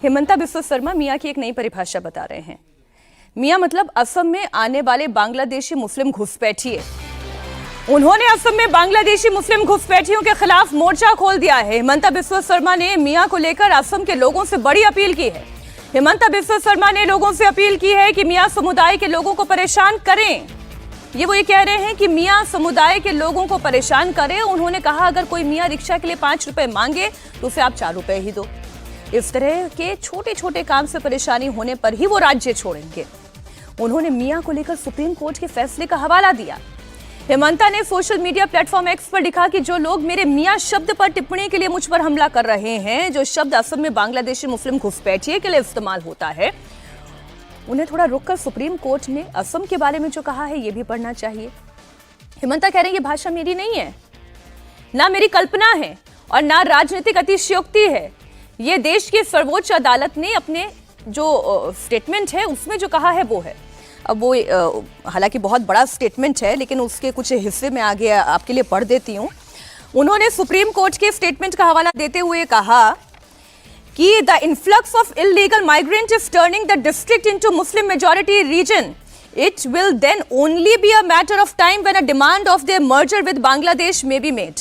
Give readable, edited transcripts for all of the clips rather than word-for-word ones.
हेमंता बिस्वा शर्मा मियाँ की एक नई परिभाषा बता रहे हैं। मियाँ मतलब असम में आने वाले बांग्लादेशी मुस्लिम घुसपैठिए। उन्होंने असम में बांग्लादेशी मुस्लिम घुसपैठियों के खिलाफ मोर्चा खोल दिया है। हेमंता बिस्वा शर्मा ने मियाँ को लेकर असम के लोगों से बड़ी अपील की है। हेमंता बिस्वा शर्मा ने लोगों से अपील की है कि मियाँ समुदाय के लोगों को परेशान करें। ये कह रहे हैं कि मियाँ समुदाय के लोगों को परेशान करें। उन्होंने कहा अगर कोई मियाँ रिक्शा के लिए 5 रुपए मांगे तो उसे आप 4 रुपए ही दो। इस तरह के छोटे छोटे काम से परेशानी होने पर ही वो राज्य छोड़ेंगे। उन्होंने मियाँ को लेकर सुप्रीम कोर्ट के फैसले का हवाला दिया। हेमंता ने सोशल मीडिया प्लेटफॉर्म एक्स पर लिखा कि जो लोग मेरे मियाँ शब्द पर टिप्पणी के लिए मुझ पर हमला कर रहे हैं, जो शब्द असम में बांग्लादेशी मुस्लिम घुसपैठिए के लिए इस्तेमाल होता है, उन्हें थोड़ा रुककर सुप्रीम कोर्ट ने असम के बारे में जो कहा है ये भी पढ़ना चाहिए। हेमंता कह रहे हैं ये भाषा मेरी नहीं है, ना मेरी कल्पना है और ना राजनीतिक अतिशयोक्ति है। ये देश की सर्वोच्च अदालत ने अपने जो स्टेटमेंट है उसमें जो कहा है वो है। अब वो हालांकि बहुत बड़ा स्टेटमेंट है, लेकिन उसके कुछ हिस्से में आगे आपके लिए पढ़ देती हूँ। उन्होंने सुप्रीम कोर्ट के स्टेटमेंट का हवाला देते हुए कहा कि the influx of illegal migrant is turning the district into Muslim majority region. It will then only be a matter of time when a demand of their merger with Bangladesh may be made.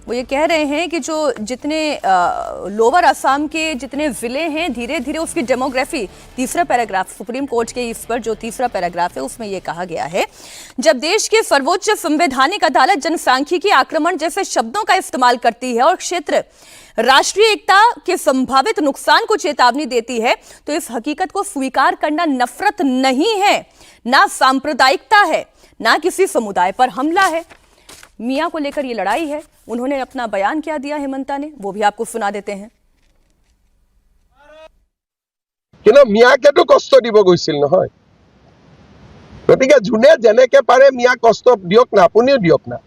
वो ये कह रहे हैं कि जो जितने lower Assam के जितने जिले हैं, धीरे धीरे उसकी डेमोग्राफी, तीसरा पैराग्राफ सुप्रीम कोर्ट के इस पर जो तीसरा पैराग्राफ है उसमें यह कहा गया है, जब देश के सर्वोच्च संवैधानिक अदालत जनसांख्यिकी आक्रमण जैसे शब्दों का इस्तेमाल करती है और क्षेत्र राष्ट्रीय एकता के संभावित नुकसान को चेतावनी देती है, तो इस हकीकत को स्वीकार करना नफरत नहीं है, ना सांप्रदायिकता है, ना किसी समुदाय पर हमला है। मियाँ को लेकर ये लड़ाई है। उन्होंने अपना बयान क्या दिया हेमंता ने, वो भी आपको सुना देते हैं। मियाकेতো কষ্ট দিব গৈছিল নহয়, গতিকে যোনে যেনেকে পাৰে মিয়া কষ্ট দিয়ক না, আপুনিও দিয়ক না।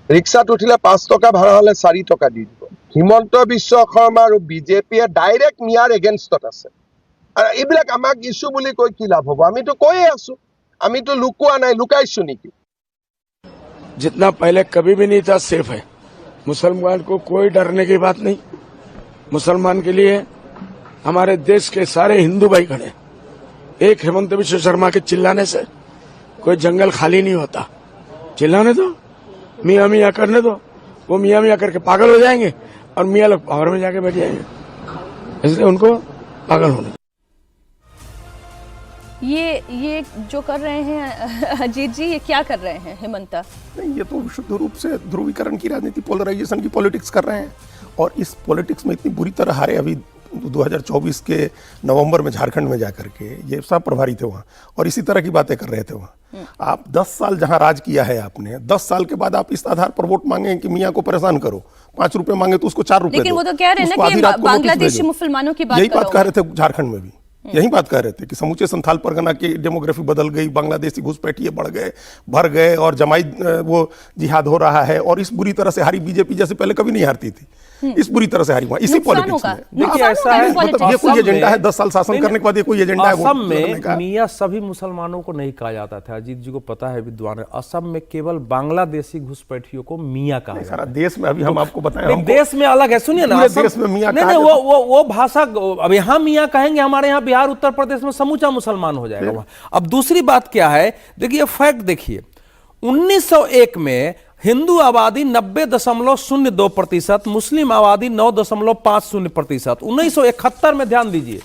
ৰিক্সাত উঠিলে 5 টকা ভাড়া হলে 4 টকা দি দিব। হিমন্ত বিশ্ব শৰ্মা আৰু বিজেপিয়ে ডাইৰেক্ট মিয়াৰ এগেইনষ্টত আছে। আৰু এইবিলাক আমাক ইস্যু বুলি কৈ কি লাভ হ'ব? আমিতো কৈয়ে আছো, আমিতো লুকুৱা নাই, লুকাইছো নেকি? जितना पहले कभी भी नहीं था सेफ है। मुसलमान को कोई डरने की बात नहीं। मुसलमान के लिए हमारे देश के सारे हिंदू भाई खड़े। एक हेमंत बिस्वा शर्मा के चिल्लाने से कोई जंगल खाली नहीं होता। चिल्लाने दो, मियाँ मियाँ करने दो, वो मियाँ मियाँ करके पागल हो जाएंगे और मियाँ लोग पावर में जाके बैठ जाएंगे। इसलिए उनको पागल होने। ये जो कर रहे हैं अजीत जी, ये क्या कर रहे हैं हेमंता? नहीं, ये तो विशुद्ध रूप से ध्रुवीकरण की राजनीति, पोलराइजेशन की पॉलिटिक्स कर रहे हैं और इस पॉलिटिक्स में इतनी बुरी तरह हारे। अभी 2024 के नवंबर में झारखंड में जाकर के ये सब प्रभारी थे वहाँ और इसी तरह की बातें कर रहे थे वहाँ। आप 10 साल जहाँ राज किया है आपने, 10 साल के बाद आप इस आधार पर वोट मांगे कि मियाँ को परेशान करो, 5 रुपए मांगे तो उसको 4 रुपए दो। लेकिन वो तो कह रहे हैं ना कि बांग्लादेशी मुसलमानों की बात, यही बात कह रहे थे झारखंड में भी, यही बात कह रहे थे कि समूचे संथाल परगना की डेमोग्राफी बदल गई, बांग्लादेशी घुसपैठिए बढ़ गए, भर गए और जमाई वो जिहाद हो रहा है और इस बुरी तरह से हारी बीजेपी जैसे पहले कभी नहीं हारती थी, इस बुरी तरह से हारी हुआ इसी पॉलिटिक्स में। देखिए ऐसा है, मतलब ये कोई एजेंडा है 10 साल शासन करने के बाद, ये कोई एजेंडा है? असम में मियाँ सभी मुसलमानों को नहीं कहा जाता था। अजीत जी को पता है, विद्वान है। असम में केवल बांग्लादेशी घुसपैठियों को मियाँ कहा सारा देश में। अभी हम आपको बताएं, देश में अलग है, सुनिए ना, देश में मियाँ नहीं वो भाषा। अब यहाँ मियाँ कहेंगे, हमारे यहाँ बिहार उत्तर प्रदेश में समूचा मुसलमान हो जाएगा वहां। अब दूसरी बात क्या है, देखिए फैक्ट देखिए, 1901 में हिंदू आबादी 90.02%, मुस्लिम आबादी 9.50%। 1971 में ध्यान दीजिए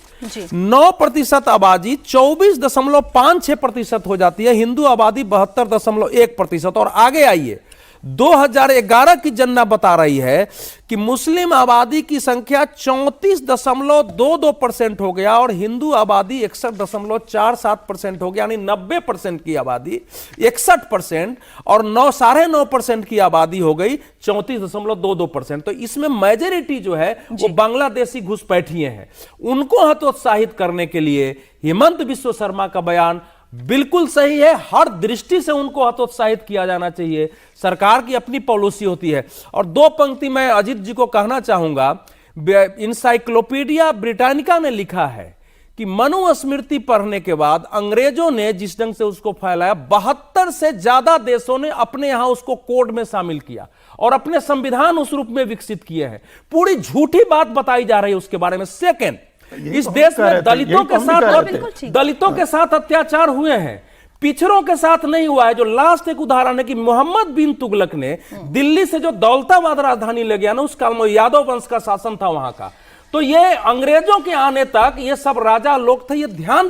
9% आबादी 24.56% हो जाती है, हिंदू आबादी 72.1%। और आगे आइए, 2011 की जनगणना बता रही है कि मुस्लिम आबादी की संख्या 34.22% हो गया और हिंदू आबादी 61.47% हो गया, यानी 90% की आबादी 61% और 9.5% की आबादी हो गई 34.22%। तो इसमें मेजॉरिटी जो है वो बांग्लादेशी घुसपैठिए हैं। उनको हतोत्साहित करने के लिए हेमंत बिस्वा शर्मा का बयान बिल्कुल सही है। हर दृष्टि से उनको हतोत्साहित किया जाना चाहिए। सरकार की अपनी पॉलिसी होती है। और 2 पंक्ति मैं अजीत जी को कहना चाहूंगा, इंसाइक्लोपीडिया ब्रिटानिका ने लिखा है कि मनुस्मृति पढ़ने के बाद अंग्रेजों ने जिस ढंग से उसको फैलाया, 72 से ज्यादा देशों ने अपने यहां उसको कोड में शामिल किया और अपने संविधान उस रूप में विकसित किए हैं। पूरी झूठी बात बताई जा रही है उसके बारे में। सेकेंड, यही इस तो हम देश कह में रहे थे, दलितों यही तो के हम भी साथ कह और रहे थे। बिल्कुल ठीक। दलितों के साथ अत्याचार हुए हैं, पिछड़ों के साथ नहीं हुआ है। जो लास्ट एक उदाहरण है कि मोहम्मद बिन तुगलक ने दिल्ली से जो दौलताबाद राजधानी ले गया ना, उस काल में यादव वंश का शासन था वहां का। तो ये अंग्रेजों के आने तक ये सब राजा लोग थे, ये ध्यान